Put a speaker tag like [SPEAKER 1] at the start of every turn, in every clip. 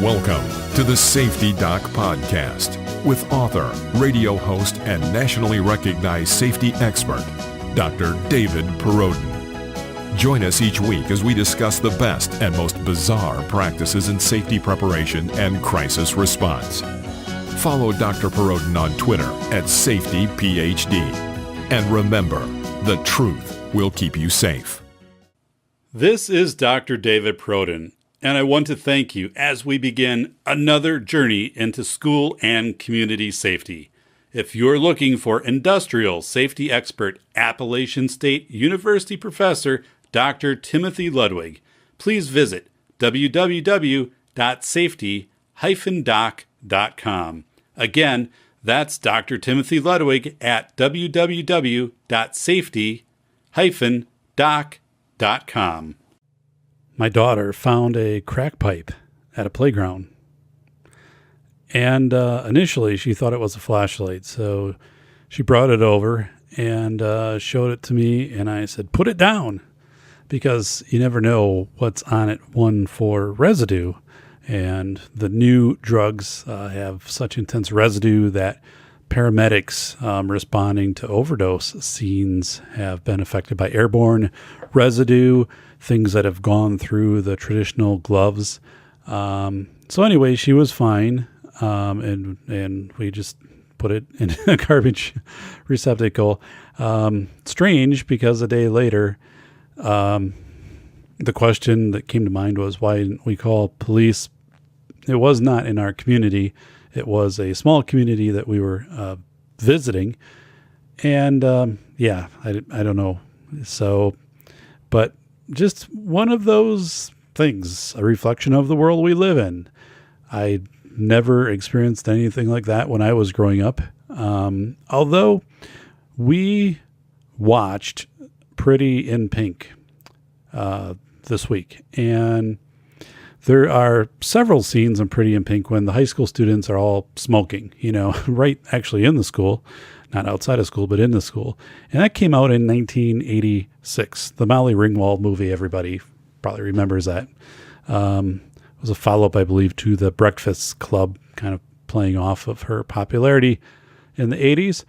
[SPEAKER 1] Welcome to the Safety Doc Podcast with author, radio host, and nationally recognized safety expert, Dr. David Perrodin. Join us each week as we discuss the best and most bizarre practices in safety preparation and crisis response. Follow Dr. Perrodin on Twitter at SafetyPhD. And remember, the truth will keep you safe.
[SPEAKER 2] This is Dr. David Perrodin, and I want to thank you as we begin another journey into school and community safety. If you're looking for industrial safety expert, Appalachian State University professor Dr. Timothy Ludwig, please visit www.safety-doc.com. Again, that's Dr. Timothy Ludwig at www.safety-doc.com. My daughter found a crack pipe at a playground. And initially, she thought it was a flashlight. So she brought it over and showed it to me. And I said, put it down, because you never know what's on it. One, for residue. And the new drugs have such intense residue that paramedics responding to overdose scenes have been affected by airborne residue, things that have gone through the traditional gloves. So anyway, she was fine, and we just put it in a garbage receptacle. Strange, because a day later, the question that came to mind was, why didn't we call police? It was not in our community. It was a small community that we were visiting. And I don't know. So, but just one of those things, a reflection of the world we live in. I never experienced anything like that when I was growing up. Although we watched Pretty in Pink this week, and there are several scenes in Pretty in Pink when the high school students are all smoking, right actually in the school, not outside of school, but in the school. And that came out in 1986. The Molly Ringwald movie, everybody probably remembers that. It was a follow-up, I believe, to The Breakfast Club, kind of playing off of her popularity in the 80s.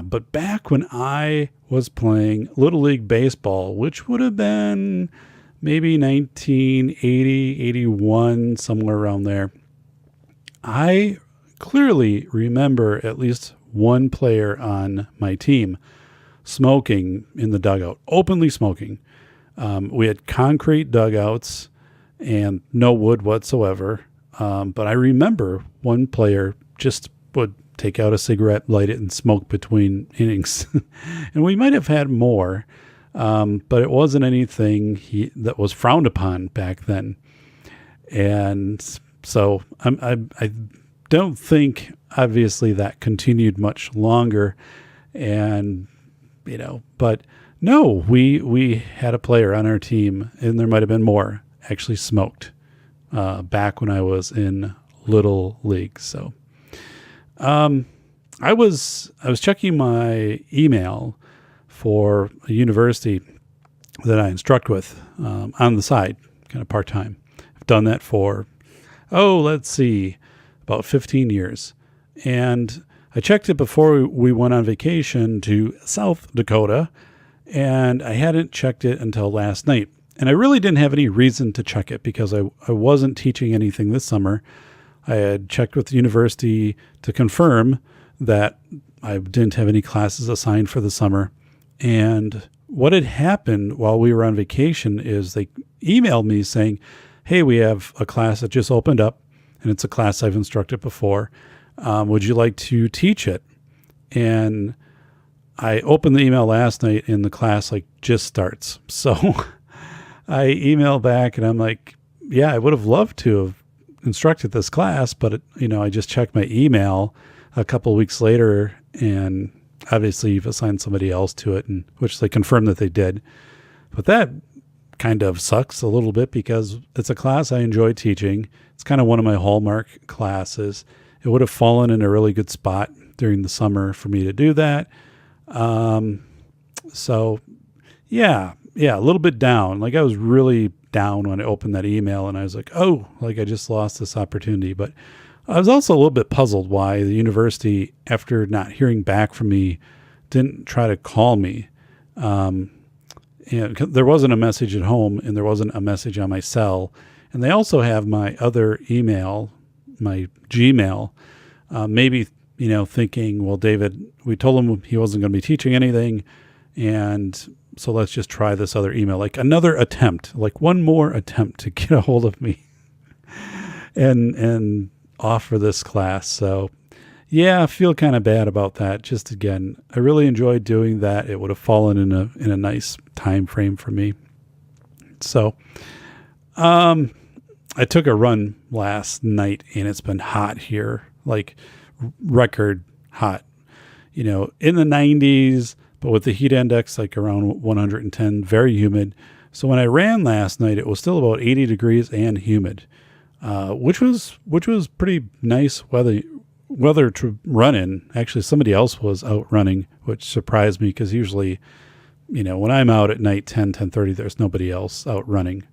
[SPEAKER 2] But back when I was playing Little League Baseball, which would have been maybe 1980, 81, somewhere around there, I clearly remember at least one player on my team smoking in the dugout, openly smoking. We had concrete dugouts and no wood whatsoever. But I remember one player just would take out a cigarette, light it, and smoke between innings. And we might have had more, but it wasn't anything that was frowned upon back then. And so I don't think, obviously, that continued much longer. And, but no, we had a player on our team, and there might have been more, actually smoked back when I was in Little League. So I was checking my email for a university that I instruct with on the side, kind of part-time. I've done that for, about 15 years. And I checked it before we went on vacation to South Dakota, and I hadn't checked it until last night. And I really didn't have any reason to check it because I wasn't teaching anything this summer. I had checked with the university to confirm that I didn't have any classes assigned for the summer. And what had happened while we were on vacation is they emailed me saying, hey, we have a class that just opened up, and it's a class I've instructed before. Would you like to teach it? And I opened the email last night, and the class just starts. So I emailed back, and I'm like, yeah, I would have loved to have instructed this class, but I just checked my email a couple of weeks later, and obviously you've assigned somebody else to it, and which they confirmed that they did. But that kind of sucks a little bit because it's a class I enjoy teaching. It's kind of one of my hallmark classes. It would have fallen in a really good spot during the summer for me to do that. So yeah, a little bit down. I was really down when I opened that email, and I was like, oh, like I just lost this opportunity. But I was also a little bit puzzled why the university, after not hearing back from me, didn't try to call me. And there wasn't a message at home, and there wasn't a message on my cell. And they also have my other email, my Gmail, maybe, thinking, well, David, we told him he wasn't going to be teaching anything. And so let's just try this other email, like another attempt, like one more attempt to get a hold of me and offer this class. So yeah, I feel kind of bad about that. Just again, I really enjoyed doing that. It would have fallen in a nice time frame for me. So, I took a run last night, and it's been hot here, like record hot, in the 90s, but with the heat index like around 110, very humid. So when I ran last night, it was still about 80 degrees and humid, which was pretty nice weather to run in. Actually, somebody else was out running, which surprised me because usually, when I'm out at night, 10:30, there's nobody else out running.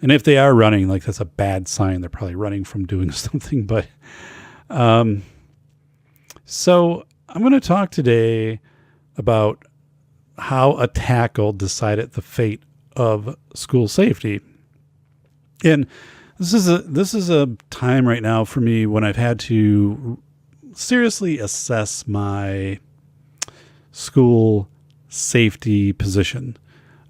[SPEAKER 2] And if they are running, like that's a bad sign. They're probably running from doing something. But so I'm going to talk today about how a tackle decided the fate of school safety. And this is a time right now for me when I've had to seriously assess my school safety position.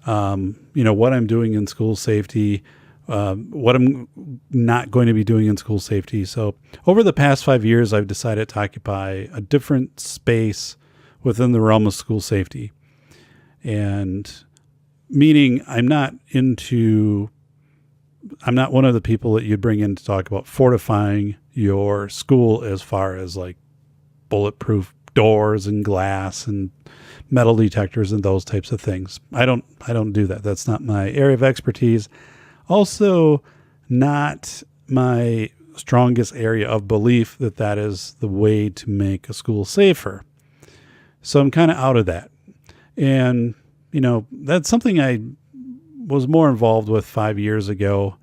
[SPEAKER 2] What I'm doing in school safety, what I'm not going to be doing in school safety. So over the past 5 years, I've decided to occupy a different space within the realm of school safety. And meaning I'm not one of the people that you'd bring in to talk about fortifying your school as far as like bulletproof doors and glass and metal detectors and those types of things. I don't do that. That's not my area of expertise. Also, not my strongest area of belief that is the way to make a school safer. So I'm kind of out of that. And, that's something I was more involved with 5 years ago,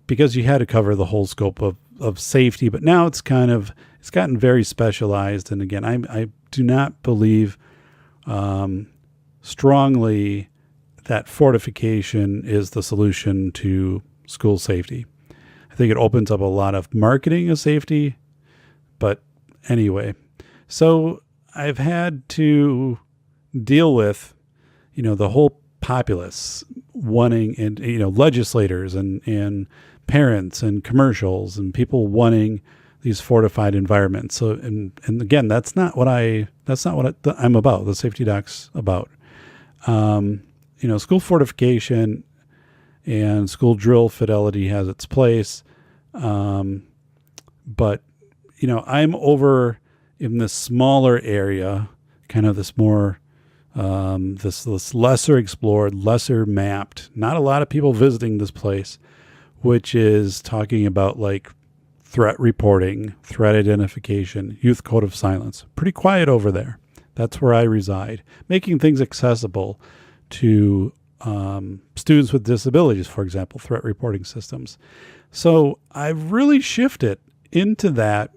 [SPEAKER 2] because you had to cover the whole scope of safety. But now it's gotten very specialized. And again, I do not believe strongly that fortification is the solution to school safety. I think it opens up a lot of marketing of safety. But anyway, so I've had to deal with, the whole populace wanting, and, legislators and parents and commercials and people wanting these fortified environments. So, and again, that's not what I'm about. The Safety Doc's about. School fortification and school drill fidelity has its place. But, I'm over in this smaller area, kind of this more, this lesser explored, lesser mapped, not a lot of people visiting this place, which is talking about like threat reporting, threat identification, youth code of silence. Pretty quiet over there. That's where I reside, making things accessible to students with disabilities, for example, threat reporting systems. So I've really shifted into that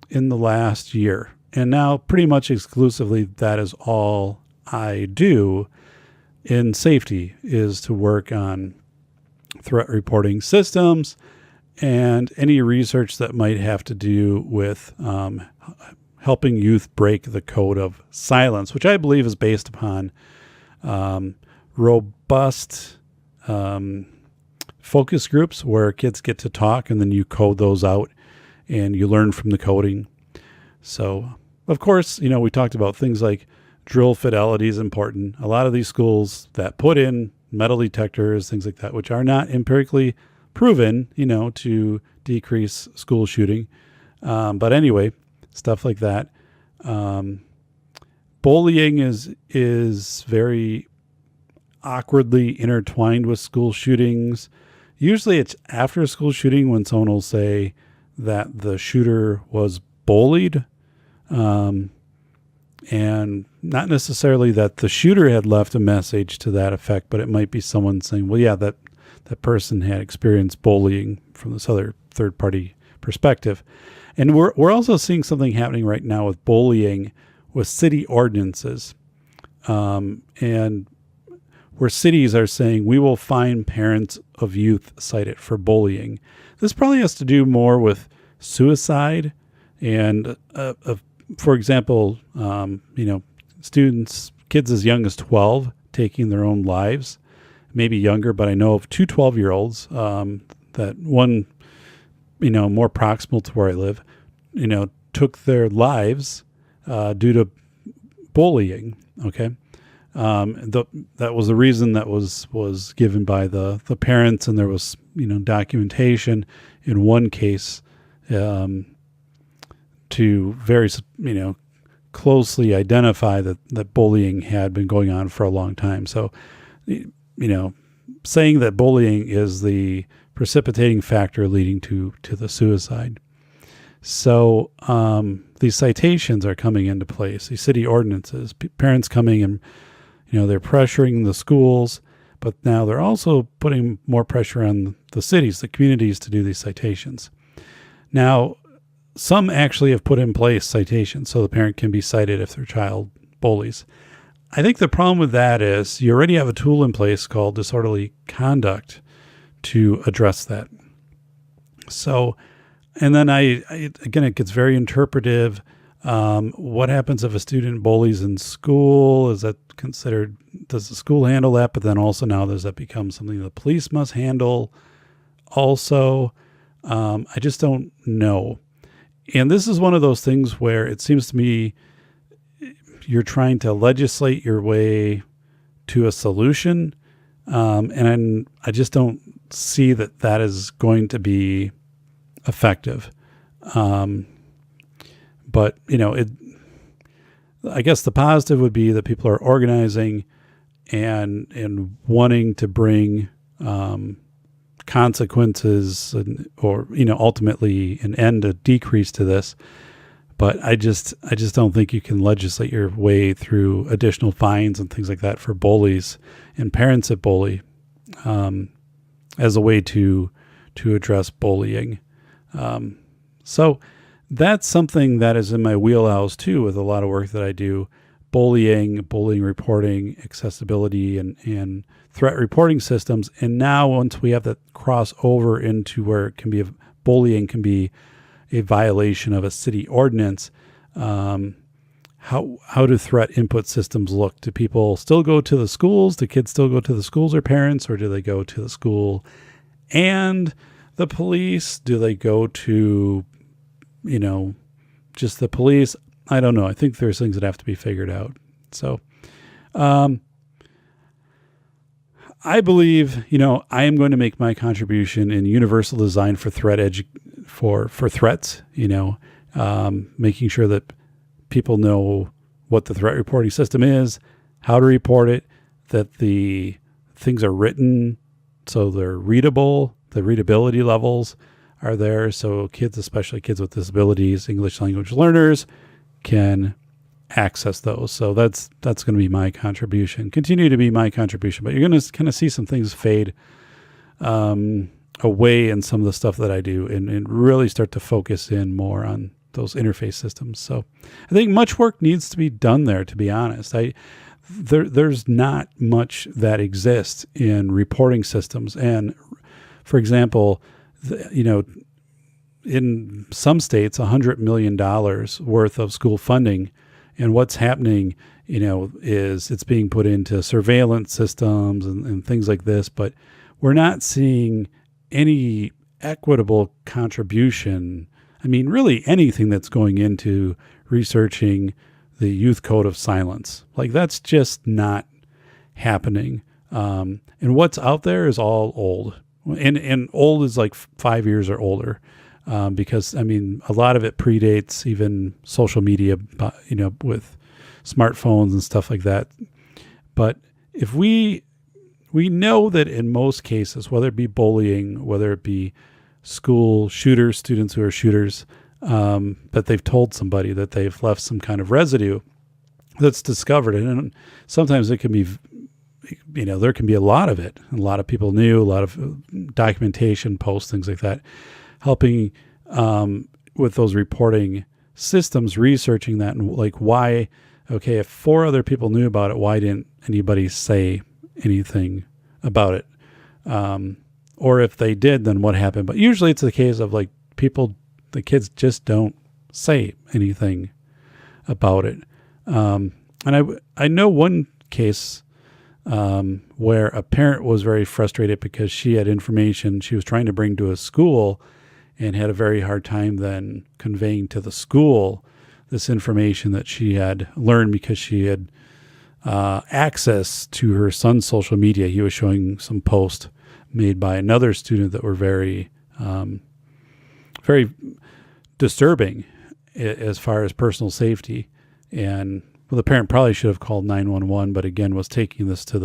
[SPEAKER 2] in the last year. And now pretty much exclusively that is all I do in safety, is to work on threat reporting systems and any research that might have to do with helping youth break the code of silence, which I believe is based upon robust focus groups where kids get to talk and then you code those out and you learn from the coding. So, of course, we talked about things like drill fidelity is important. A lot of these schools that put in metal detectors, things like that, which are not empirically proven, to decrease school shooting. But anyway, stuff like that. Bullying is very awkwardly intertwined with school shootings. Usually it's after a school shooting when someone will say that the shooter was bullied. And not necessarily that the shooter had left a message to that effect, but it might be someone saying, well, yeah, that that person had experienced bullying from this other third party perspective. And we're also seeing something happening right now with bullying with city ordinances, and where cities are saying we will fine parents of youth cited for bullying. This probably has to do more with suicide and, for example, students, kids as young as 12 taking their own lives, maybe younger, but I know of two 12-year-olds, that one, more proximal to where I live, took their lives due to bullying. Okay. That was the reason that was given by the parents, and there was, documentation in one case, to very, closely identify that bullying had been going on for a long time. So, saying that bullying is the precipitating factor leading to the suicide. So, these citations are coming into place, these city ordinances, parents coming and, they're pressuring the schools, but now they're also putting more pressure on the cities, the communities, to do these citations. Now, some actually have put in place citations so the parent can be cited if their child bullies. I think the problem with that is you already have a tool in place called disorderly conduct to address that. So, and then again, it gets very interpretive. What happens if a student bullies in school? Is that considered, does the school handle that? But then also now does that become something the police must handle also? I just don't know. And this is one of those things where it seems to me you're trying to legislate your way to a solution. And I just don't see that is going to be effective. But, I guess the positive would be that people are organizing and wanting to bring consequences or ultimately an end, a decrease to this. But I just don't think you can legislate your way through additional fines and things like that for bullies and parents that bully as a way to address bullying. So that's something that is in my wheelhouse too, with a lot of work that I do. Bullying reporting, accessibility, and threat reporting systems. And now once we have that cross over into where it can be bullying can be a violation of a city ordinance, how do threat input systems look? Do people still go to the schools? Do kids still go to the schools or parents, or do they go to the school and the police? Do they go to, just the police? I don't know. I think there's things that have to be figured out. So, I believe, I am going to make my contribution in universal design for for threats, making sure that people know what the threat reporting system is, how to report it, that the things are written so they're readable, the readability levels are there. So kids, especially kids with disabilities, English language learners, can access those. So that's going to be my contribution, continue to be my contribution, but you're going to kind of see some things fade away in some of the stuff that I do and really start to focus in more on those interface systems. So I think much work needs to be done there, to be honest. There's not much that exists in reporting systems. And for example, in some states, $100 million worth of school funding. And what's happening, is it's being put into surveillance systems and things like this, but we're not seeing any equitable contribution. I mean, really anything that's going into researching the Youth Code of Silence. Like, that's just not happening. And what's out there is all old. And old is like 5 years or older. Because, a lot of it predates even social media, with smartphones and stuff like that. But if we know that in most cases, whether it be bullying, whether it be school shooters, students who are shooters, that they've told somebody that they've left some kind of residue that's discovered. And sometimes it can be there can be a lot of it. A lot of people knew, a lot of documentation, posts, things like that, helping with those reporting systems, researching that, and like why, okay, if 4 other people knew about it, why didn't anybody say anything about it? Or if they did, then what happened? But usually it's the case of like the kids just don't say anything about it. And I know one case where a parent was very frustrated because she had information she was trying to bring to a school and had a very hard time then conveying to the school this information that she had learned because she had access to her son's social media. He was showing some posts made by another student that were very, very disturbing as far as personal safety. And well, the parent probably should have called 911, but again, was taking this to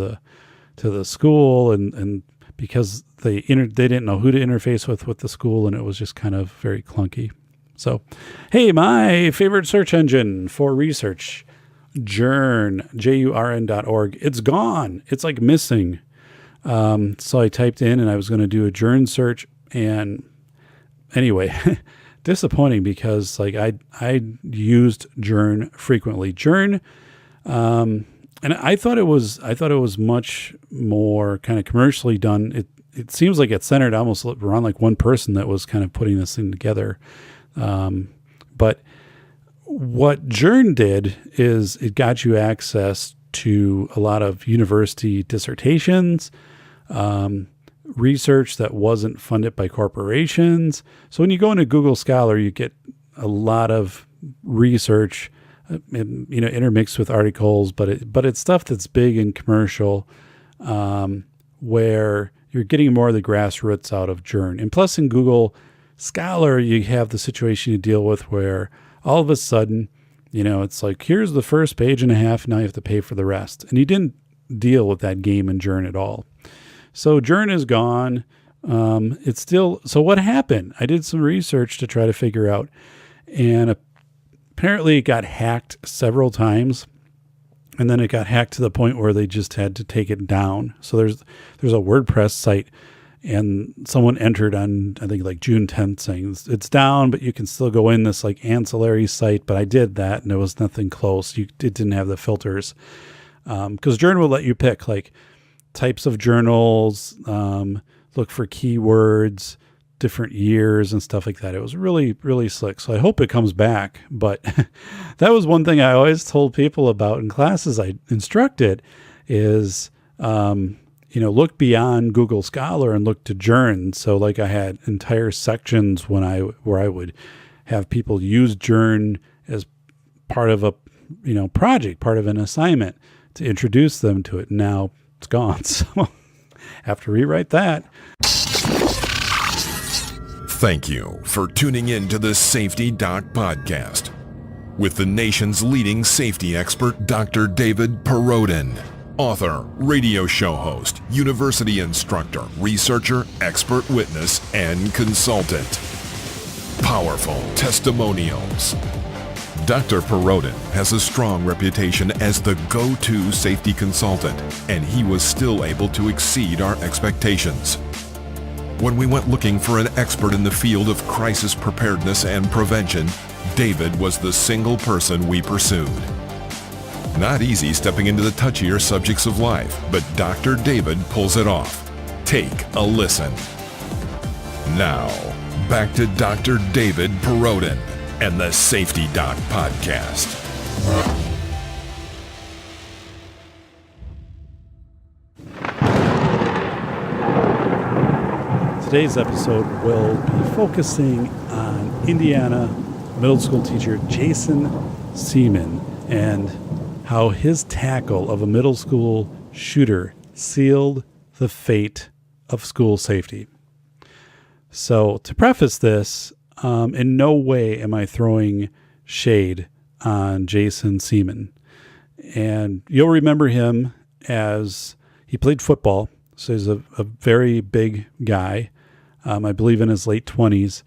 [SPEAKER 2] the school, and because they didn't know who to interface with the school, and it was just kind of very clunky. So, hey, my favorite search engine for research, Journ, JURN.org. It's gone. It's like missing. So I typed in, and I was going to do a Journ search, and anyway, disappointing because like I used Journ frequently. Journ, and I thought it was much more kind of commercially done. It seems like it's centered almost around like one person that was kind of putting this thing together. But what Journ did is it got you access to a lot of university dissertations, research that wasn't funded by corporations. So when you go into Google Scholar, you get a lot of research, intermixed with articles, but it's stuff that's big and commercial, where you're getting more of the grassroots out of Journ. And plus in Google Scholar, you have the situation you deal with where all of a sudden, it's like, here's the first page and a half, now you have to pay for the rest. And you didn't deal with that game in Journ at all. So Journ is gone. So what happened? I did some research to try to figure out, and apparently it got hacked several times, and then it got hacked to the point where they just had to take it down. So there's a WordPress site, and someone entered on, I think like June 10th saying it's down, but you can still go in this like ancillary site. But I did that, and there was nothing close. It didn't have the filters, because Journ will let you pick like types of journals, look for keywords, different years and stuff like that. It was really, really slick. So I hope it comes back. But that was one thing I always told people about in classes I instructed is, look beyond Google Scholar and look to Journ. So like I had entire sections where I would have people use Journ as part of a, project, part of an assignment to introduce them to it. Now it's gone. So I have to rewrite that.
[SPEAKER 1] Thank you for tuning in to the Safety Doc Podcast with the nation's leading safety expert, Dr. David Perrodin, author, radio show host, university instructor, researcher, expert witness, and consultant. Powerful testimonials. Dr. Perrodin has a strong reputation as the go-to safety consultant, and he was still able to exceed our expectations. When we went looking for an expert in the field of crisis preparedness and prevention, David was the single person we pursued. Not easy stepping into the touchier subjects of life, but Dr. David pulls it off. Take a listen. Now, back to Dr. David Perrodin and the Safety Doc Podcast.
[SPEAKER 2] Today's episode will be focusing on Indiana middle school teacher Jason Seaman and how his tackle of a middle school shooter sealed the fate of school safety. So to preface this, in no way am I throwing shade on Jason Seaman. And you'll remember him as he played football. So he's a very big guy. I believe in his late 20s.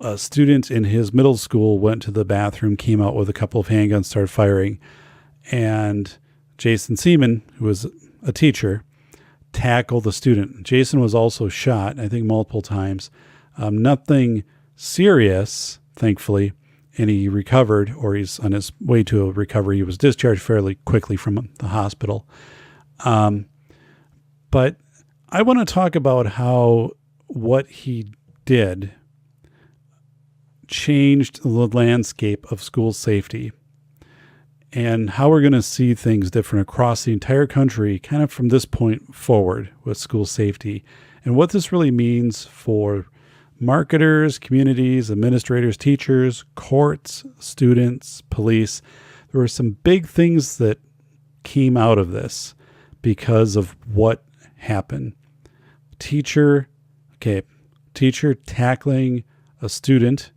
[SPEAKER 2] A student in his middle school went to the bathroom, came out with a couple of handguns, started firing, and Jason Seaman, who was a teacher, tackle the student. Jason was also shot, I think multiple times. Nothing serious, thankfully, and he recovered, or he's on his way to a recovery. He was discharged fairly quickly from the hospital. But I want to talk about how what he did changed the landscape of school safety and how we're going to see things different across the entire country kind of from this point forward with school safety, and what this really means for marketers, communities, administrators, teachers, courts, students, police. There were some big things that came out of this because of what happened. Teacher tackling a student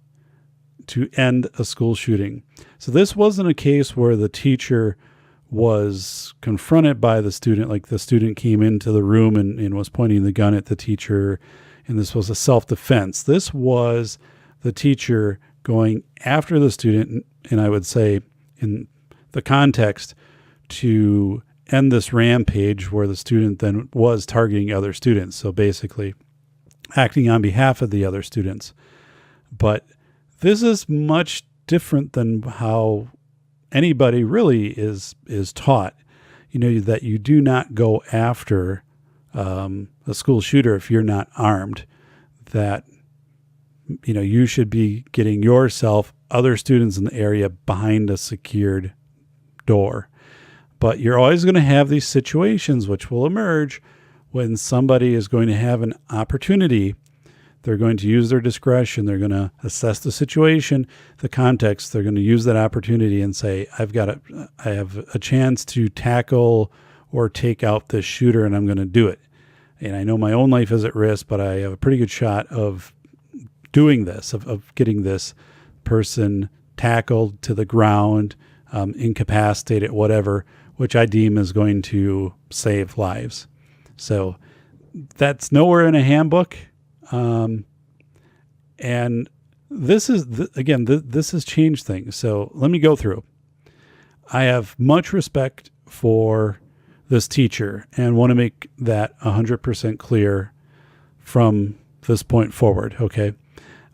[SPEAKER 2] to end a school shooting. So this wasn't a case where the teacher was confronted by the student, like the student came into the room and was pointing the gun at the teacher, and this was a self-defense. This was the teacher going after the student, and I would say in the context to end this rampage where the student then was targeting other students. So basically acting on behalf of the other students. But this is much different than how anybody really is taught. That you do not go after a school shooter if you're not armed. That you should be getting yourself, other students in the area, behind a secured door. But you're always going to have these situations which will emerge when somebody is going to have an opportunity. They're going to use their discretion. They're going to assess the situation, the context. They're going to use that opportunity and say, I have a chance to tackle or take out this shooter, and I'm going to do it. And I know my own life is at risk, but I have a pretty good shot of doing this, of getting this person tackled to the ground, incapacitated, whatever, which I deem is going to save lives. So that's nowhere in a handbook. And this is, this has changed things. So let me go through. I have much respect for this teacher and want to make that 100% clear from this point forward. Okay.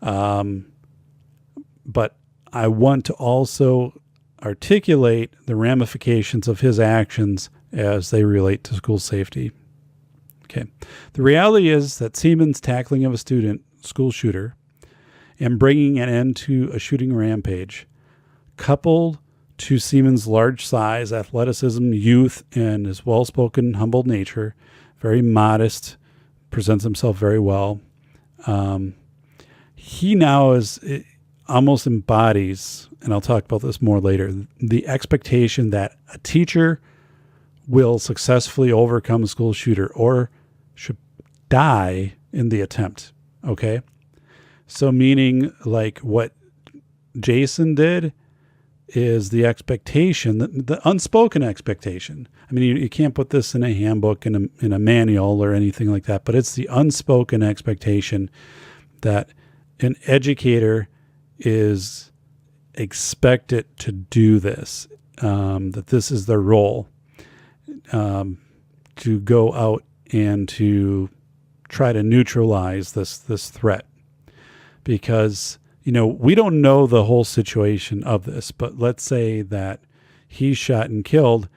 [SPEAKER 2] But I want to also articulate the ramifications of his actions as they relate to school safety. Okay. The reality is that Seaman's tackling of a school shooter, and bringing an end to a shooting rampage, coupled to Seaman's large size, athleticism, youth, and his well-spoken, humble nature, very modest, presents himself very well. He now almost embodies, and I'll talk about this more later, the expectation that a teacher will successfully overcome a school shooter or should die in the attempt. Okay. So meaning like what Jason did is the expectation, the unspoken expectation. I mean, you can't put this in a handbook, in a manual or anything like that, but it's the unspoken expectation that an educator is expected to do this, that this is their role, to go out and to try to neutralize this threat. Because, we don't know the whole situation of this, but let's say that he's shot and killed,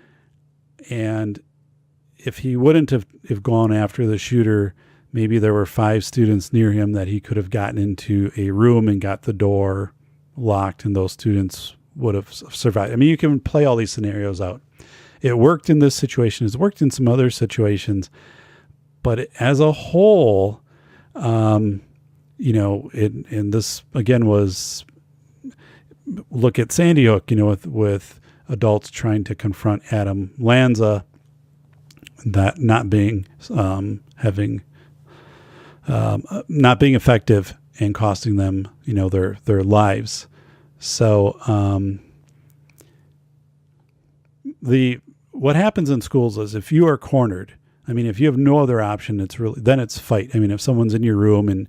[SPEAKER 2] and if he wouldn't have gone after the shooter, maybe there were 5 students near him that he could have gotten into a room and got the door locked, and those students would have survived. I mean, you can play all these scenarios out. It worked in this situation. It's worked in some other situations. But as a whole, and this again was, look at Sandy Hook, with adults trying to confront Adam Lanza, that not being not being effective and costing them, their lives. So what happens in schools is if you are cornered, I mean, if you have no other option, then it's fight. I mean, if someone's in your room and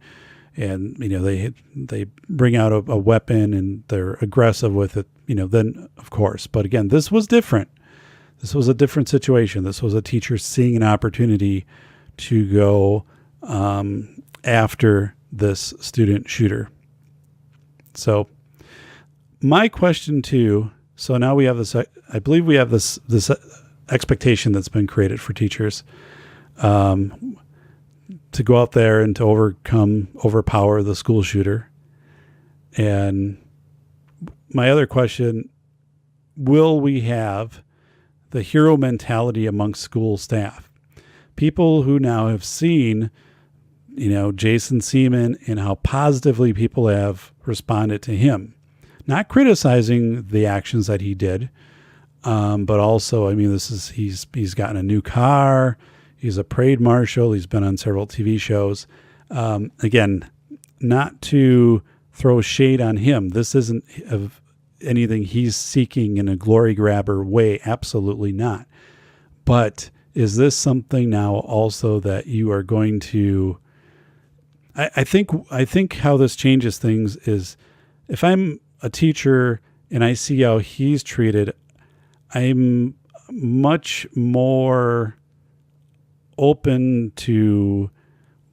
[SPEAKER 2] they bring out a weapon and they're aggressive with it, then of course. But again, this was different. This was a different situation. This was a teacher seeing an opportunity to go after this student shooter. So my question too, so now we have this, I believe we have this expectation that's been created for teachers to go out there and to overpower the school shooter. And my other question, will we have the hero mentality amongst school staff? People who now have seen, Jason Seaman and how positively people have responded to him. Not criticizing the actions that he did, but also, he's gotten a new car. He's a parade marshal. He's been on several TV shows. Again, not to throw shade on him. This isn't of anything he's seeking in a glory grabber way. Absolutely not. But is this something now also that you are going to, I think how this changes things is, if I'm a teacher and I see how he's treated, I'm much more open to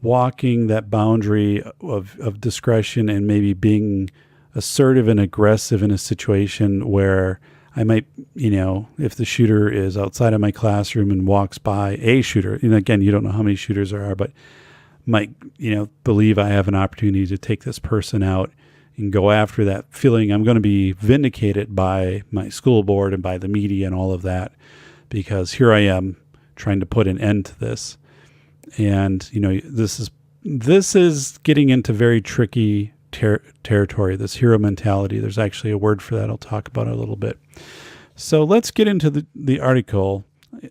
[SPEAKER 2] walking that boundary of discretion and maybe being assertive and aggressive in a situation where I might, if the shooter is outside of my classroom and walks by a shooter, and again, you don't know how many shooters there are, but might, believe I have an opportunity to take this person out and go after that, feeling I'm going to be vindicated by my school board and by the media and all of that, because here I am trying to put an end to this. And, this is getting into very tricky territory, this hero mentality. There's actually a word for that. I'll talk about it a little bit. So let's get into the article,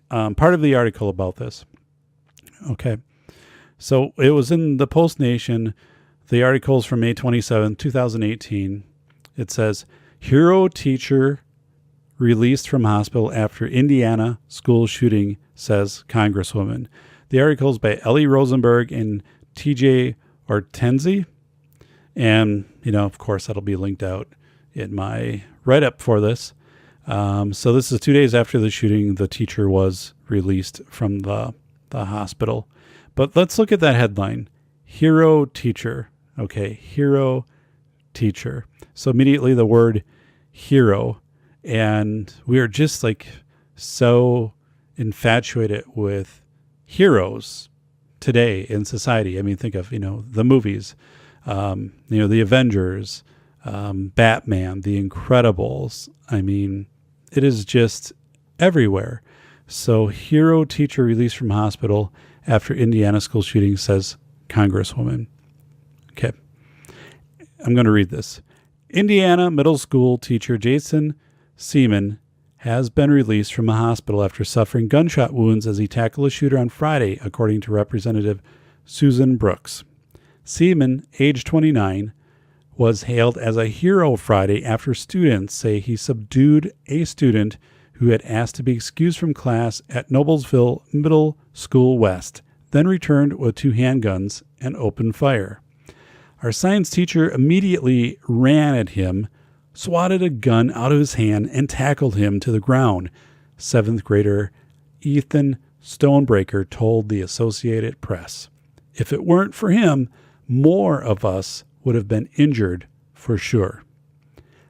[SPEAKER 2] part of the article about this. Okay. So it was in the Post Nation. The article's from May 27, 2018. It says, hero teacher released from hospital after Indiana school shooting, says Congresswoman. The article is by Ellie Rosenberg and TJ Ortenzi. And, of course, that'll be linked out in my write-up for this. So this is 2 days after the shooting. The teacher was released from the hospital. But let's look at that headline. Hero teacher. Okay, hero teacher. So immediately the word hero. And we are just so infatuated with heroes today in society. Think of, the movies, the Avengers, Batman, The Incredibles. It is just everywhere. So hero teacher released from hospital after Indiana school shooting, says Congresswoman. Okay. I'm going to read this. Indiana middle school teacher Jason Seaman has been released from a hospital after suffering gunshot wounds as he tackled a shooter on Friday, according to Representative Susan Brooks. Seaman, age 29, was hailed as a hero Friday after students say he subdued a student who had asked to be excused from class at Noblesville Middle School West, then returned with 2 handguns and opened fire. Our science teacher immediately ran at him, swatted a gun out of his hand, and tackled him to the ground, 7th grader Ethan Stonebreaker told the Associated Press. If it weren't for him, more of us would have been injured for sure.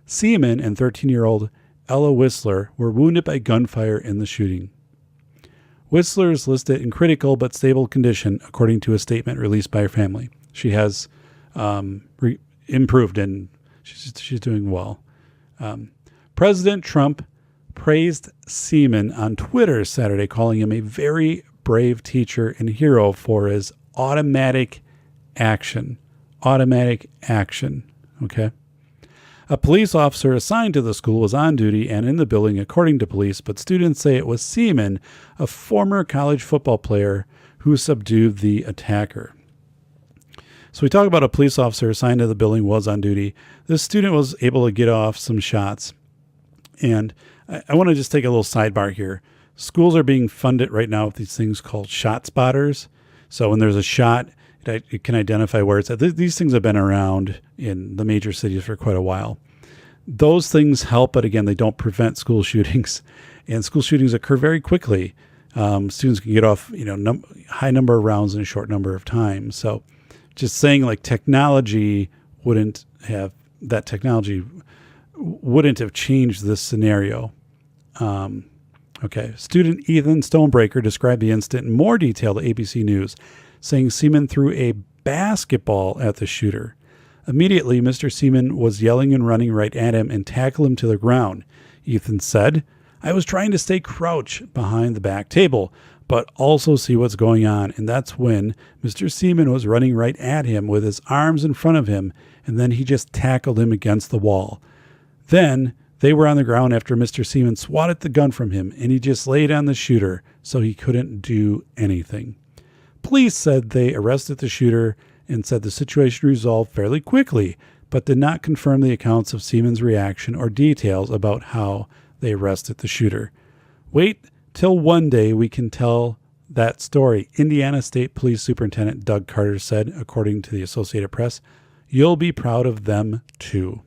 [SPEAKER 2] Seaman and 13-year-old Ella Whistler were wounded by gunfire in the shooting. Whistler is listed in critical but stable condition, according to a statement released by her family. She has improved and she's doing well. President Trump praised Seaman on Twitter Saturday, calling him a very brave teacher and hero for his automatic action. Automatic action. Okay. A police officer assigned to the school was on duty and in the building, according to police, but students say it was Seaman, a former college football player, who subdued the attacker. So we talk about a police officer assigned to the building was on duty. This student was able to get off some shots. And I want to just take a little sidebar here. Schools are being funded right now with these things called shot spotters. So when there's a shot, it can identify where it's at. These things have been around in the major cities for quite a while. those things help, but again, they don't prevent school shootings, and school shootings occur very quickly. Students can get off, high number of rounds in a short number of time. So just saying like technology wouldn't have changed this scenario. Okay. Student Ethan Stonebreaker described the incident in more detail to ABC News, saying Seaman threw a basketball at the shooter. Immediately, Mr. Seaman was yelling and running right at him and tackled him to the ground. Ethan said, "I was trying to stay crouched behind the back table, but also see what's going on. And that's when Mr. Seaman was running right at him with his arms in front of him, and then he just tackled him against the wall. Then they were on the ground after Mr. Seaman swatted the gun from him, and he just laid on the shooter, so he couldn't do anything." Police said they arrested the shooter and said the situation resolved fairly quickly, but did not confirm the accounts of Seaman's reaction or details about how they arrested the shooter. "Wait till one day we can tell that story," Indiana State Police Superintendent Doug Carter said, according to the Associated Press. "You'll be proud of them, too."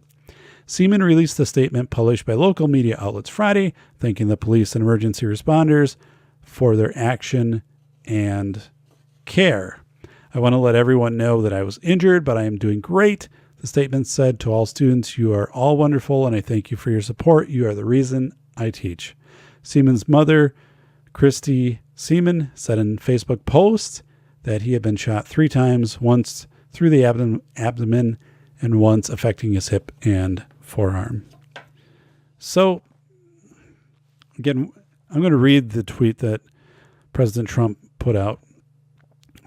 [SPEAKER 2] Seaman released a statement published by local media outlets Friday, thanking the police and emergency responders for their action and care. "I want to let everyone know that I was injured, but I am doing great," the statement said. "To all students, you are all wonderful, and I thank you for your support. You are the reason I teach." Seaman's mother, Christy Seaman, said in a Facebook post that he had been shot 3 times, once through the abdomen and once affecting his hip and forearm. So, again, I'm going to read the tweet that President Trump put out.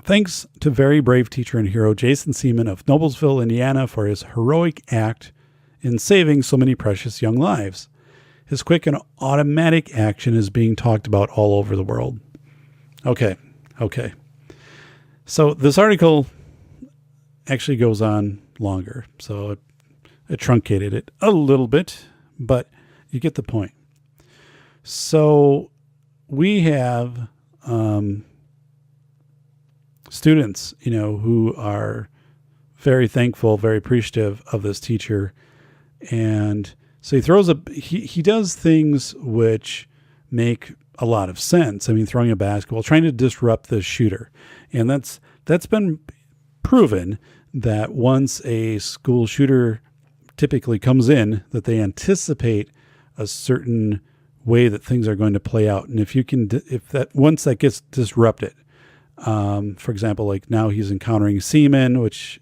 [SPEAKER 2] "Thanks to very brave teacher and hero Jason Seaman of Noblesville, Indiana, for his heroic act in saving so many precious young lives. His quick and automatic action is being talked about all over the world." Okay. So this article actually goes on longer, so it truncated it a little bit, but you get the point. So we have students, who are very thankful, very appreciative of this teacher. And so he does things which make a lot of sense. I mean, throwing a basketball, trying to disrupt the shooter. And that's been proven that once a school shooter typically comes in, that they anticipate a certain way that things are going to play out. And once that gets disrupted, for example, like now he's encountering Seaman, which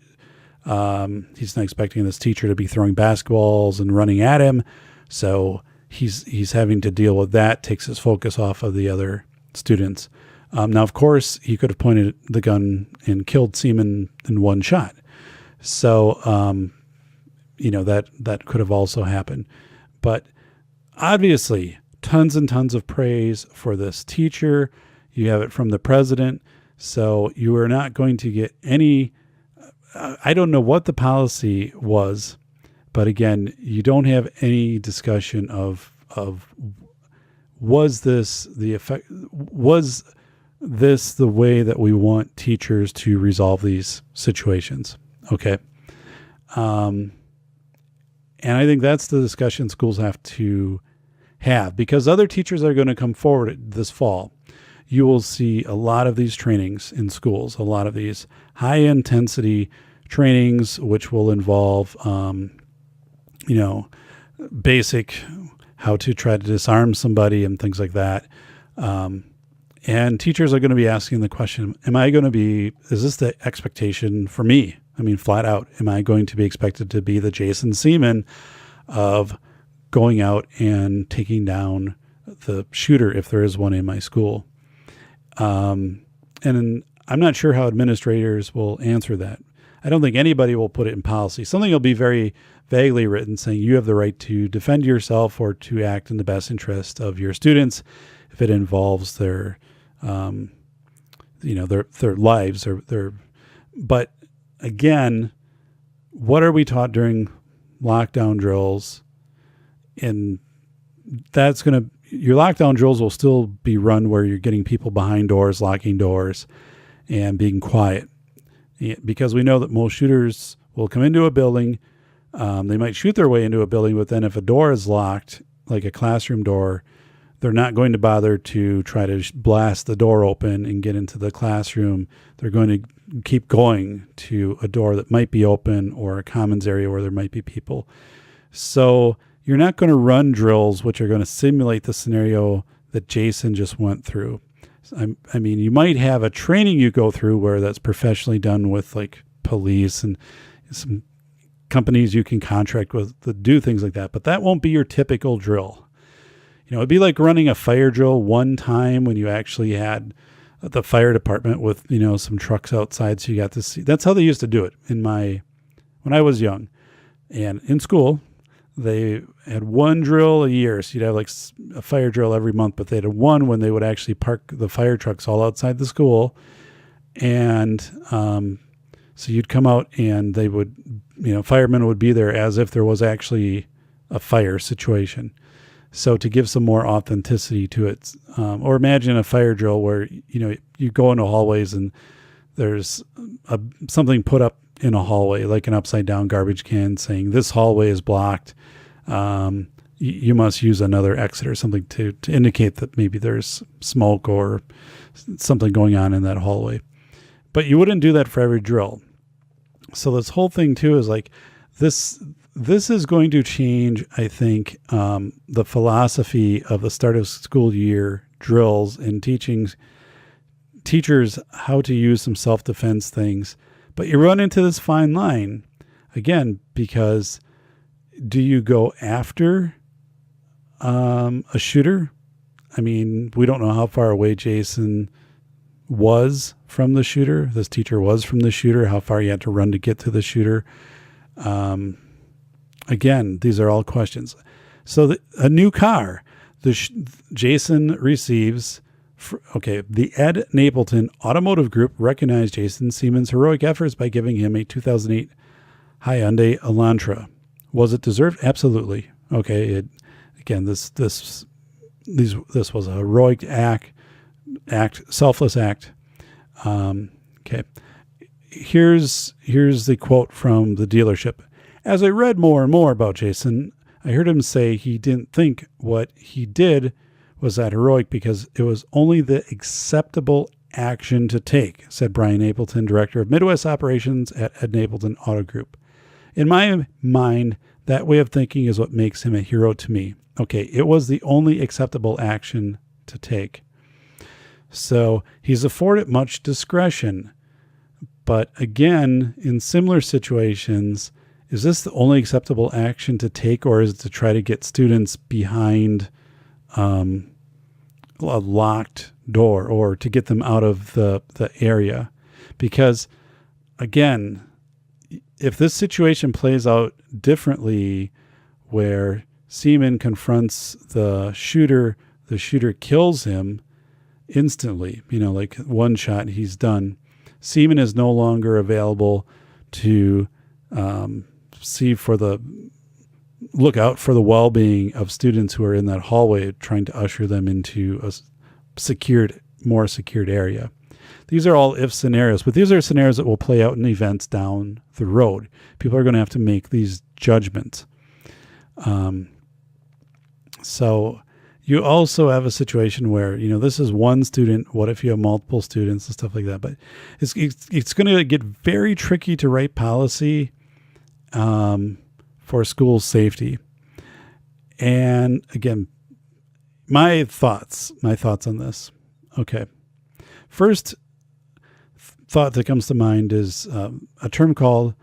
[SPEAKER 2] he's not expecting this teacher to be throwing basketballs and running at him. So he's having to deal with that, takes his focus off of the other students. Now, of course, he could have pointed the gun and killed Seaman in one shot. So, that could have also happened. But obviously, tons and tons of praise for this teacher. You have it from the president. So you are not going to get any, I don't know what the policy was, but again, you don't have any discussion of was this the way that we want teachers to resolve these situations? Okay. And I think that's the discussion schools have to have, because other teachers are going to come forward this fall. You will see a lot of these trainings in schools, a lot of these high intensity trainings, which will involve, basic how to try to disarm somebody and things like that. And teachers are going to be asking the question, is this the expectation for me? I mean, flat out, am I going to be expected to be the Jason Seaman of going out and taking down the shooter if there is one in my school? And I'm not sure how administrators will answer that. I don't think anybody will put it in policy. Something will be very vaguely written saying you have the right to defend yourself or to act in the best interest of your students if it involves their lives or their. But again, what are we taught during lockdown drills? And your lockdown drills will still be run where you're getting people behind doors, locking doors, and being quiet. Because we know that most shooters will come into a building, They might shoot their way into a building, but then if a door is locked, like a classroom door, they're not going to bother to try to blast the door open and get into the classroom. They're going to keep going to a door that might be open or a commons area where there might be people. So you're not going to run drills which are going to simulate the scenario that Jason just went through. I mean, you might have a training you go through where that's professionally done with like police and some companies you can contract with to do things like that, but that won't be your typical drill. It'd be like running a fire drill one time when you actually had the fire department with, some trucks outside. So you got to see, that's how they used to do it when I was young and in school. They had one drill a year. So you'd have like a fire drill every month, but they had one when they would actually park the fire trucks all outside the school. And, so you'd come out and they would, firemen would be there as if there was actually a fire situation. So to give some more authenticity to it, or imagine a fire drill where, you go into hallways and there's something put up in a hallway, like an upside down garbage can saying this hallway is blocked. You must use another exit or something to indicate that maybe there's smoke or something going on in that hallway. But you wouldn't do that for every drill. So this whole thing too is like this is going to change, I think, the philosophy of the start of school year drills and teaching teachers how to use some self-defense things. But you run into this fine line, again, because do you go after a shooter? I mean, we don't know how far away Jason was from the shooter. This teacher was from the shooter, how far you had to run to get to the shooter. Again, these are all questions. So a new car, Jason receives, the Ed Napleton Automotive Group recognized Jason Seaman's heroic efforts by giving him a 2008 Hyundai Elantra. Was it deserved? Absolutely. Okay. This was a heroic act, selfless act. Okay. Here's the quote from the dealership. As I read more and more about Jason, I heard him say he didn't think what he did was that heroic because it was only the acceptable action to take, said Brian Napleton, director of Midwest operations at Ed Napleton Auto Group. In my mind, that way of thinking is what makes him a hero to me. Okay, it was the only acceptable action to take. So he's afforded much discretion. But again, in similar situations, is this the only acceptable action to take, or is it to try to get students behind a locked door or to get them out of the area? Because, again, if this situation plays out differently where Seaman confronts the shooter kills him instantly, like one shot, he's done. Seaman is no longer available to look out for the well-being of students who are in that hallway, trying to usher them into a more secured area. These are all if scenarios, but these are scenarios that will play out in events down the road. People are going to have to make these judgments. So you also have a situation where, this is one student. What if you have multiple students and stuff like that? But it's going to get very tricky to write policy for school safety. And again, my thoughts on this. Okay. First thought that comes to mind is a term called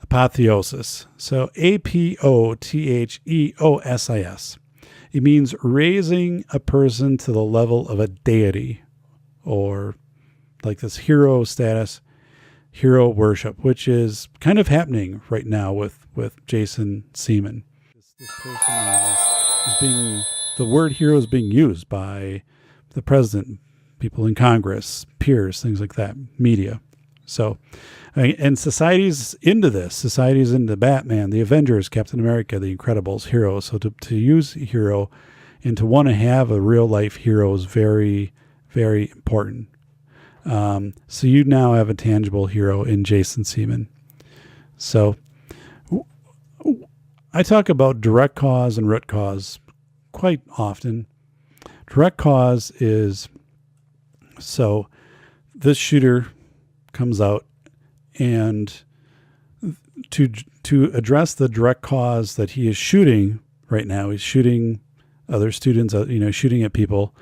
[SPEAKER 2] apotheosis. So apotheosis. It means raising a person to the level of a deity, or like this hero status, hero worship, which is kind of happening right now with Jason Seaman. This person is being, the word hero is being used by the president, people in Congress, peers, things like that, media. So, and society's into this. Society's into Batman, the Avengers, Captain America, the Incredibles, heroes. So to use hero and to want to have a real life hero is very, very important. So you now have a tangible hero in Jason Seaman. So I talk about direct cause and root cause quite often. Direct cause is, so this shooter comes out, and to address the direct cause that he is shooting right now, he's shooting other students, shooting at people.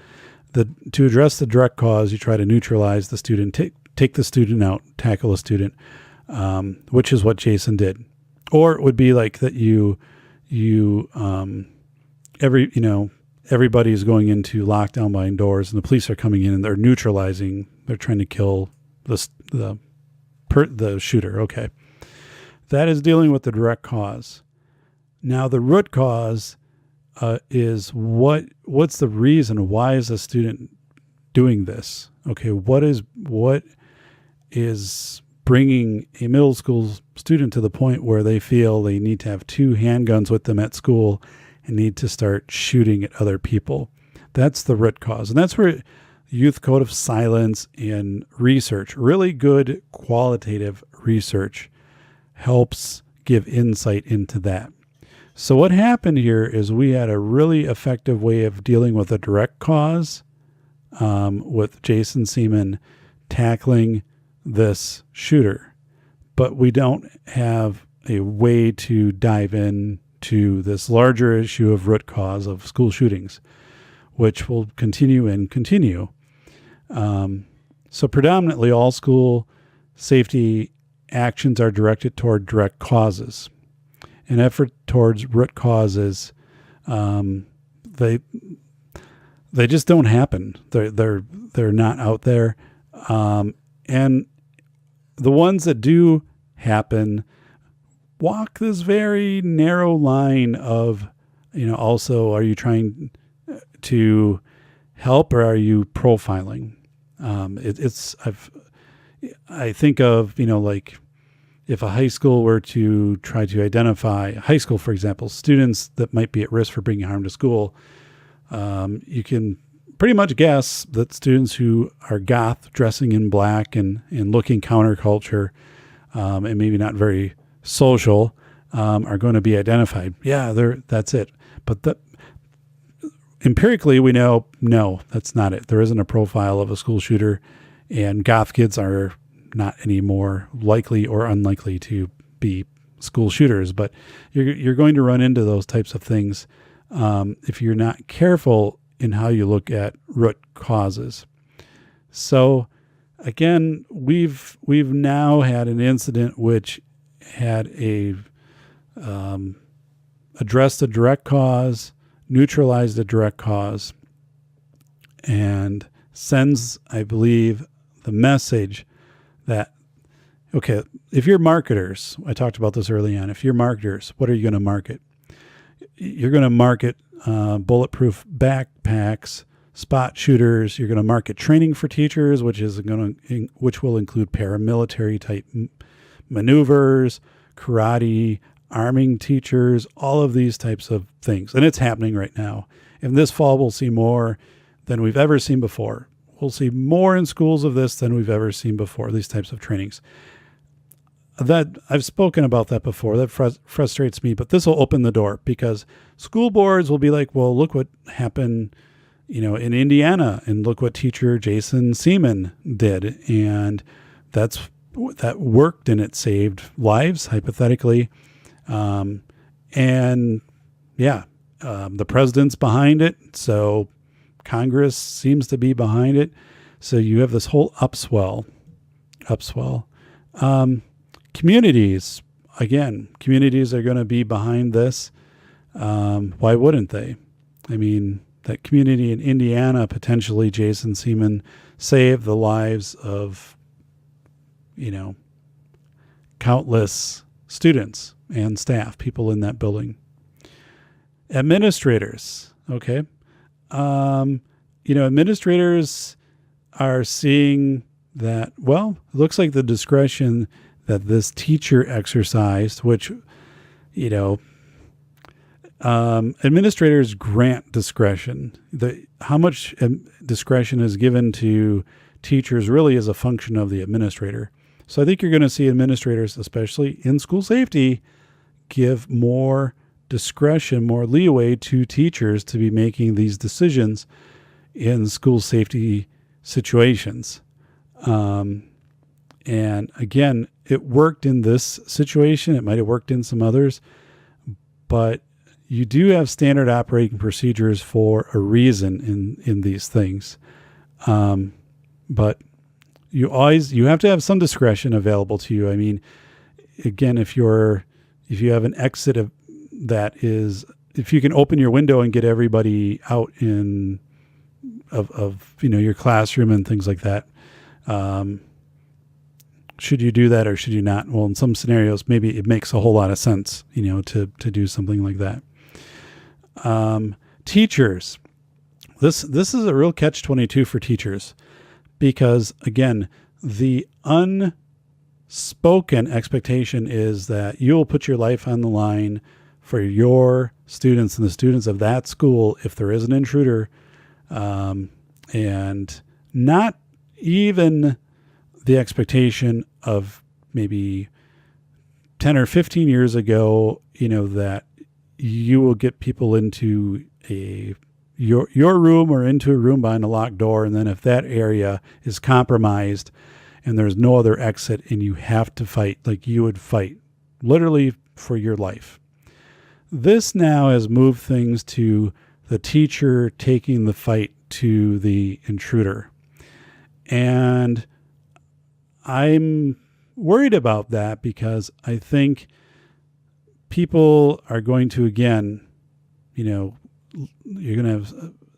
[SPEAKER 2] To address the direct cause, you try to neutralize the student, take the student out, tackle the student, which is what Jason did. Or it would be like that everybody is going into lockdown behind doors, and the police are coming in and they're neutralizing. They're trying to kill the shooter. Okay, that is dealing with the direct cause. Now the root cause is what's the reason? Why is the student doing this? Okay, what is bringing a middle school student to the point where they feel they need to have 2 handguns with them at school and need to start shooting at other people? That's the root cause. And that's where Youth Code of Silence and research, really good qualitative research, helps give insight into that. So what happened here is we had a really effective way of dealing with a direct cause, with Jason Seaman tackling this shooter, but we don't have a way to dive in to this larger issue of root cause of school shootings, which will continue and continue. So predominantly all school safety actions are directed toward direct causes. An effort towards root causes, they just don't happen. They're not out there, and the ones that do happen walk this very narrow line of, also, are you trying to help or are you profiling? I think of, like if a high school were to try to identify, high school, for example, students that might be at risk for bringing harm to school, you can pretty much guess that students who are goth, dressing in black and looking counterculture, and maybe not very social, are going to be identified. Yeah, that's it. But empirically, we know, no, that's not it. There isn't a profile of a school shooter, and goth kids are not any more likely or unlikely to be school shooters. But you're going to run into those types of things if you're not careful in how you look at root causes. So again, we've now had an incident which had addressed a direct cause, neutralized a direct cause, and sends, I believe, the message that, okay, if you're marketers, I talked about this early on, if you're marketers, what are you going to market? You're going to market bulletproof backpacks, spot shooters. You're going to market training for teachers, which will include paramilitary type maneuvers, karate, arming teachers, all of these types of things. And it's happening right now. And this fall, we'll see more than we've ever seen before. We'll see more in schools of this than we've ever seen before, these types of trainings. That I've spoken about that before. That frustrates me, but this will open the door because school boards will be like, well, look what happened, in Indiana, and look what teacher Jason Seaman did. And that worked, and it saved lives, hypothetically. The president's behind it. So Congress seems to be behind it. So you have this whole upswell. Communities are going to be behind this. Why wouldn't they? I mean, that community in Indiana, potentially Jason Seaman saved the lives of, countless students and staff, people in that building. Administrators, okay. Administrators are seeing that, well, it looks like the discretion that this teacher exercised, which, administrators grant discretion. How much discretion is given to teachers really is a function of the administrator. So I think you're going to see administrators, especially in school safety, give more discretion, more leeway to teachers to be making these decisions in school safety situations. And again, it worked in this situation. It might have worked in some others, but you do have standard operating procedures for a reason in these things. But you have to have some discretion available to you. I mean, again, if you have an exit if you can open your window and get everybody out of your classroom and things like that, should you do that or should you not? Well, in some scenarios, maybe it makes a whole lot of sense, to do something like that. Teachers, this is a real catch-22 for teachers, because again, the unspoken expectation is that you will put your life on the line for your students and the students of that school if there is an intruder, and not even the expectation of maybe 10 or 15 years ago, that you will get people into your room or into a room behind a locked door. And then if that area is compromised and there's no other exit and you have to fight, like you would fight literally for your life. This now has moved things to the teacher taking the fight to the intruder. And I'm worried about that because I think people are going to, again, you're going to have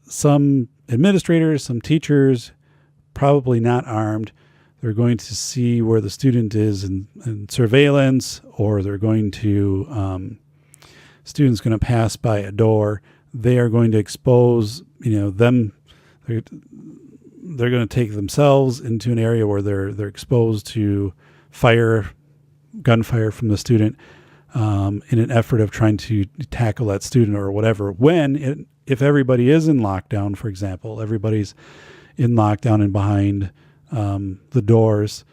[SPEAKER 2] some administrators, some teachers, probably not armed. They're going to see where the student is in surveillance, or they're going to, student's going to pass by a door. They are going to expose, them. They're going to take themselves into an area where they're exposed to gunfire from the student, in an effort of trying to tackle that student or whatever. If everybody is in lockdown, for example, everybody's in lockdown and behind the doors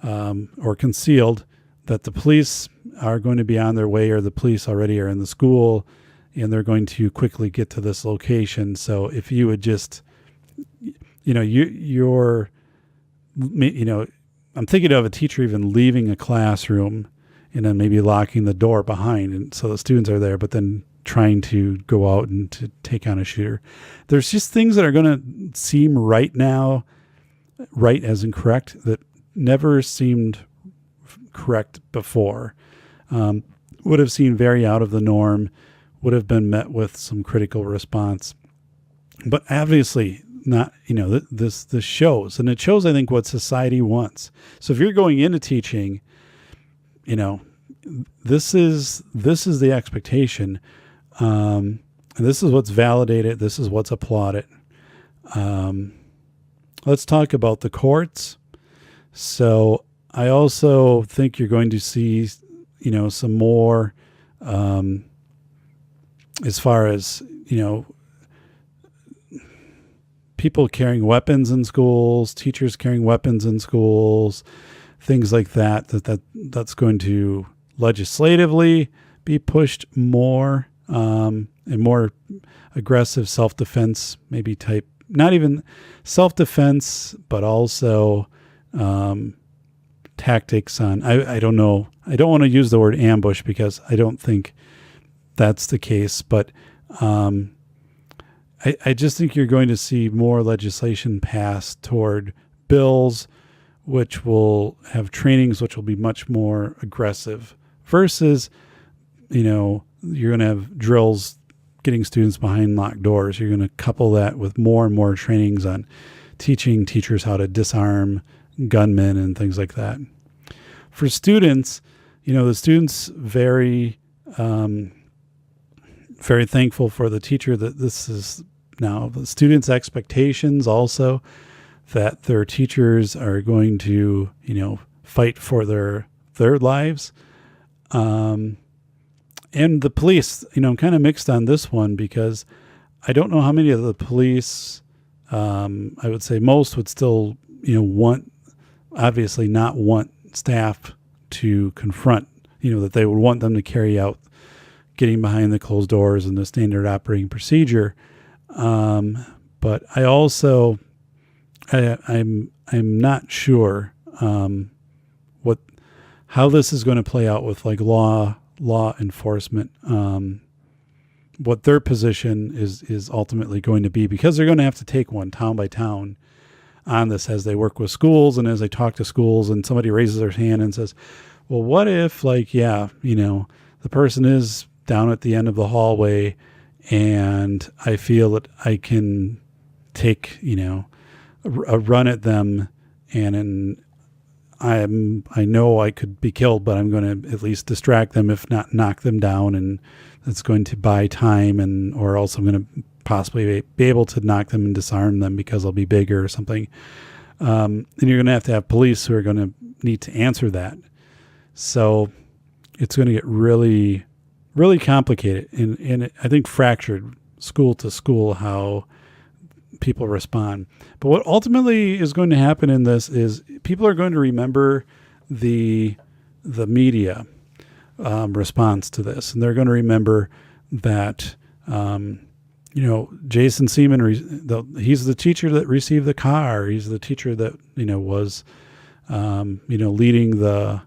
[SPEAKER 2] or concealed, that the police are going to be on their way, or the police already are in the school and they're going to quickly get to this location. So if you would just, I'm thinking of a teacher even leaving a classroom and then maybe locking the door behind. And so the students are there, but then trying to go out and to take on a shooter. There's just things that are going to seem right now, right as in correct, that never seemed correct before. Would have seemed very out of the norm, would have been met with some critical response. But obviously not, this shows, and it shows, I think, what society wants. So if you're going into teaching, this is the expectation. And this is what's validated. This is what's applauded. Let's talk about the courts. So I also think you're going to see, some more, as far as, people carrying weapons in schools, teachers carrying weapons in schools, things like that's going to legislatively be pushed more, and more aggressive self-defense, maybe type, not even self-defense, but also tactics on, I don't know. I don't want to use the word ambush because I don't think that's the case, but I just think you're going to see more legislation passed toward bills, which will have trainings, which will be much more aggressive versus, you're going to have drills getting students behind locked doors. You're going to couple that with more and more trainings on teaching teachers how to disarm gunmen and things like that. For students, the students very thankful for the teacher that this is now the students' expectations also, that their teachers are going to, fight for their lives. And the police, I'm kind of mixed on this one because I don't know how many of the police, I would say most would still, obviously not want staff to confront, that they would want them to carry out getting behind the closed doors and the standard operating procedure. But I also, I'm not sure how this is going to play out with like law enforcement. What their position is ultimately going to be, because they're going to have to take one town by town on this as they work with schools and as they talk to schools, and somebody raises their hand and says, well, what if the person is down at the end of the hallway and I feel that I can take, a run at them, and I know I could be killed, but I'm going to at least distract them, if not knock them down, and that's going to buy time, or else I'm going to possibly be able to knock them and disarm them because I'll be bigger or something. And you're going to have police who are going to need to answer that. So it's going to get really, really complicated, and I think fractured school to school how people respond. But what ultimately is going to happen in this is people are going to remember the media response to this, and they're going to remember that Jason Seaman, he's the teacher that received the car. He's the teacher that was leading the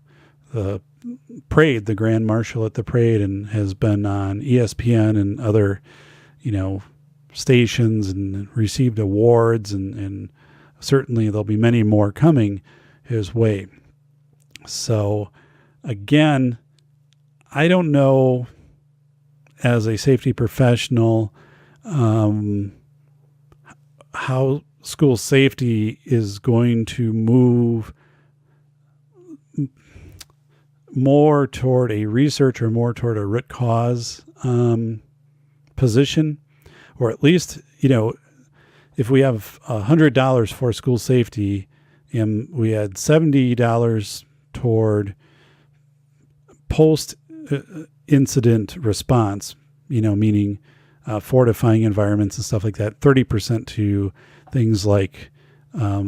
[SPEAKER 2] parade, the grand marshal at the parade, and has been on ESPN and other stations and received awards, and certainly there'll be many more coming his way. So again, I don't know, as a safety professional, how school safety is going to move more toward a research or more toward a root cause position, or at least, if we have $100 for school safety and we had $70 toward post-incident response, meaning fortifying environments and stuff like that, 30% to things like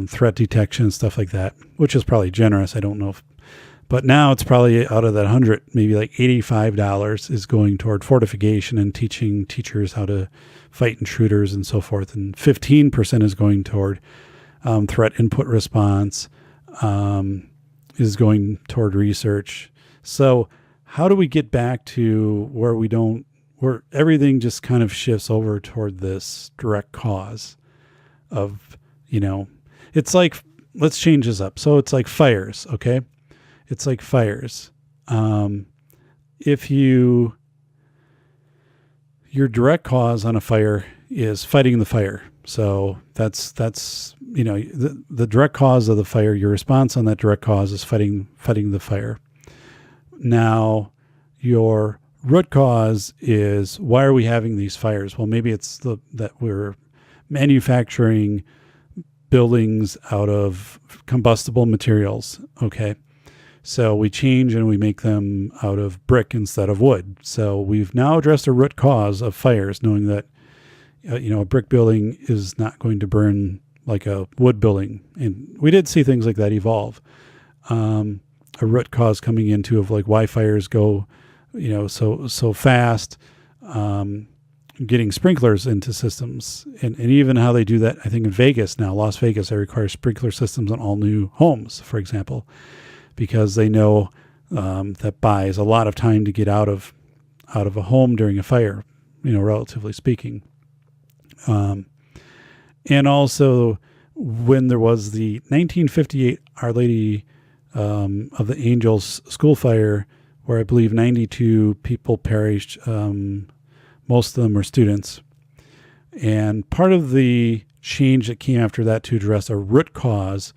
[SPEAKER 2] threat detection and stuff like that, which is probably generous. I don't know but now it's probably out of that 100, maybe like $85 is going toward fortification and teaching teachers how to fight intruders and so forth. And 15% is going toward threat input response, is going toward research. So how do we get back to where everything just kind of shifts over toward this direct cause of, it's like, let's change this up. So it's like fires. Okay. It's like fires. If your direct cause on a fire is fighting the fire. So that's the direct cause of the fire. Your response on that direct cause is fighting the fire. Now, your root cause is, why are we having these fires? Well, maybe it's that we're manufacturing buildings out of combustible materials. Okay. So we change and we make them out of brick instead of wood. So we've now addressed a root cause of fires, knowing that, a brick building is not going to burn like a wood building. And we did see things like that evolve. A root cause coming into of like why fires go, so fast, getting sprinklers into systems, and even how they do that. I think in Vegas now, Las Vegas, they require sprinkler systems on all new homes, for example, because they know that buys a lot of time to get out of a home during a fire, relatively speaking. And also when there was the 1958 Our Lady of the Angels school fire, where I believe 92 people perished, most of them were students. And part of the change that came after that to address a root cause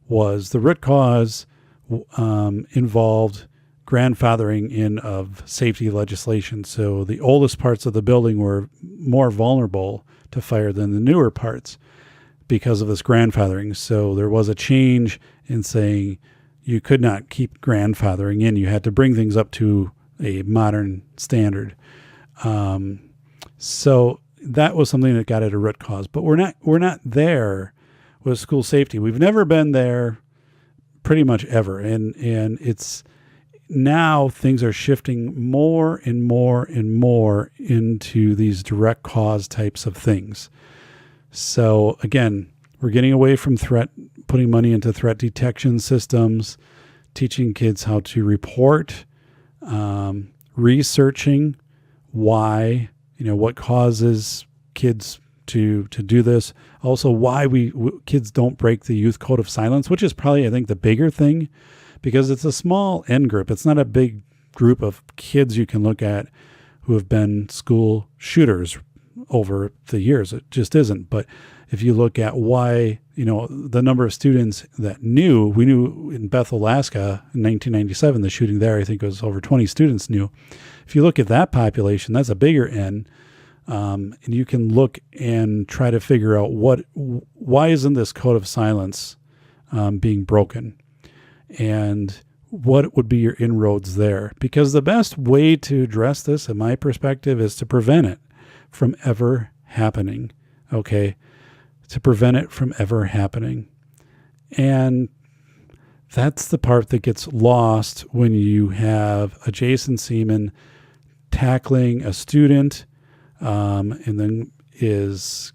[SPEAKER 2] was the root cause involved grandfathering in of safety legislation. So the oldest parts of the building were more vulnerable to fire than the newer parts because of this grandfathering. So there was a change in saying you could not keep grandfathering in. You had to bring things up to a modern standard. So that was something that got at a root cause. But we're not there with school safety. We've never been there pretty much ever. And it's now things are shifting more and more and more into these direct cause types of things. So again, we're getting away from putting money into threat detection systems, teaching kids how to report, researching why, what causes kids to do this. Also, why kids don't break the youth code of silence, which is probably, I think, the bigger thing, because it's a small end group. It's not a big group of kids you can look at who have been school shooters over the years. It just isn't. But if you look at why, the number of students that we knew in Bethel, Alaska in 1997, the shooting there, I think it was over 20 students knew. If you look at that population, that's a bigger N. And you can look and try to figure out why isn't this code of silence being broken? And what would be your inroads there? Because the best way to address this, in my perspective, is to prevent it from ever happening. Okay? To prevent it from ever happening. And that's the part that gets lost when you have a Jason Seaman tackling a student, and then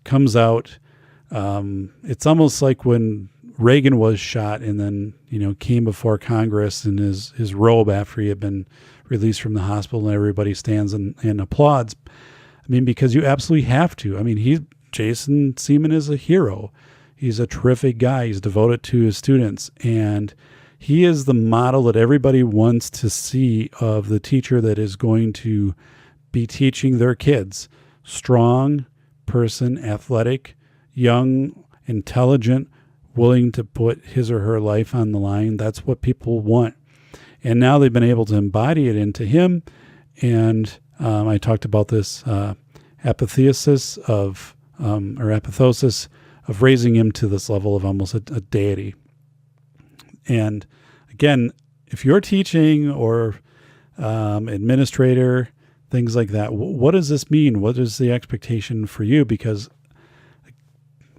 [SPEAKER 2] comes out. It's almost like when Reagan was shot and then, came before Congress in his robe after he had been released from the hospital, and everybody stands and applauds. I mean, because you absolutely have to. I mean, Jason Seaman is a hero. He's a terrific guy. He's devoted to his students, and he is the model that everybody wants to see of the teacher that is going to be teaching their kids. Strong person, athletic, young, intelligent, willing to put his or her life on the line. That's what people want. And now they've been able to embody it into him. And I talked about this apotheosis of raising him to this level of almost a deity. And again, if you're teaching or administrator, things like that, what does this mean? What is the expectation for you? Because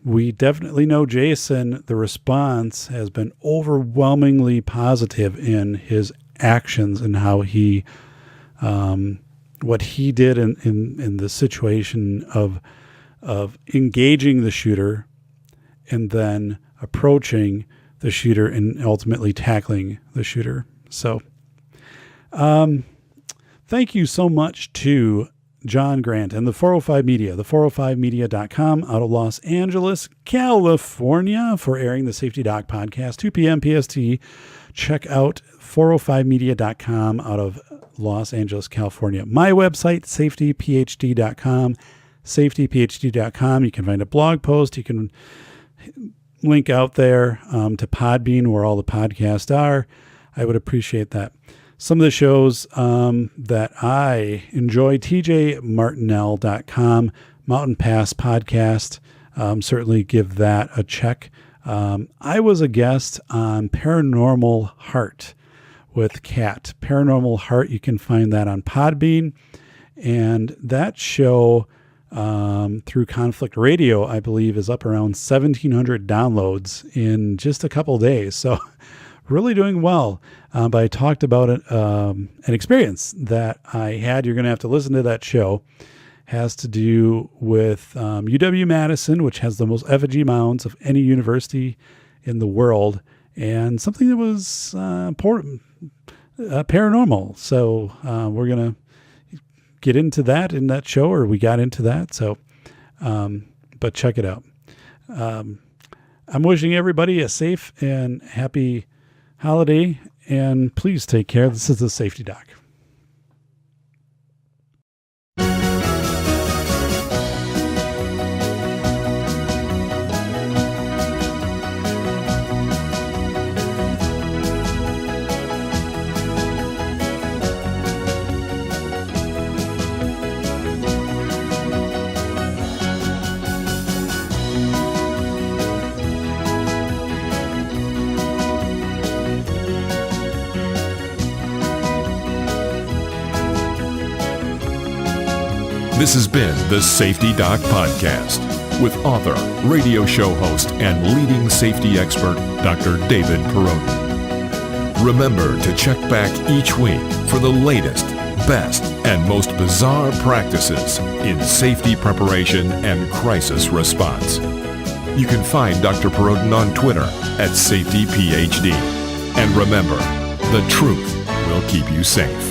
[SPEAKER 2] we definitely know Jason, the response has been overwhelmingly positive in his actions and how he, what he did in the situation of engaging the shooter and then approaching the shooter and ultimately tackling the shooter. So, thank you so much to John Grant and the 405 Media, the 405media.com out of Los Angeles, California, for airing the Safety Doc podcast, 2 p.m. PST. Check out 405media.com out of Los Angeles, California. My website, safetyphd.com, safetyphd.com. You can find a blog post. You can link out there to Podbean, where all the podcasts are. I would appreciate that. Some of the shows that I enjoy, tjmartinell.com, Mountain Pass Podcast. Certainly give that a check. I was a guest on Paranormal Heart with Kat. Paranormal Heart, you can find that on Podbean. And that show through Conflict Radio, I believe, is up around 1,700 downloads in just a couple days. So really doing well. But I talked about an experience that I had. You're going to have to listen to that show. Has to do with UW-Madison, which has the most effigy mounds of any university in the world, and something that was important, paranormal. So we're going to get into that in that show, or we got into that. So, but check it out. I'm wishing everybody a safe and happy holiday, and please take care. This is the Safety Doc.
[SPEAKER 1] This has been the Safety Doc Podcast with author, radio show host, and leading safety expert, Dr. David Perrodin. Remember to check back each week for the latest, best, and most bizarre practices in safety preparation and crisis response. You can find Dr. Perrodin on Twitter @SafetyPhD. And remember, the truth will keep you safe.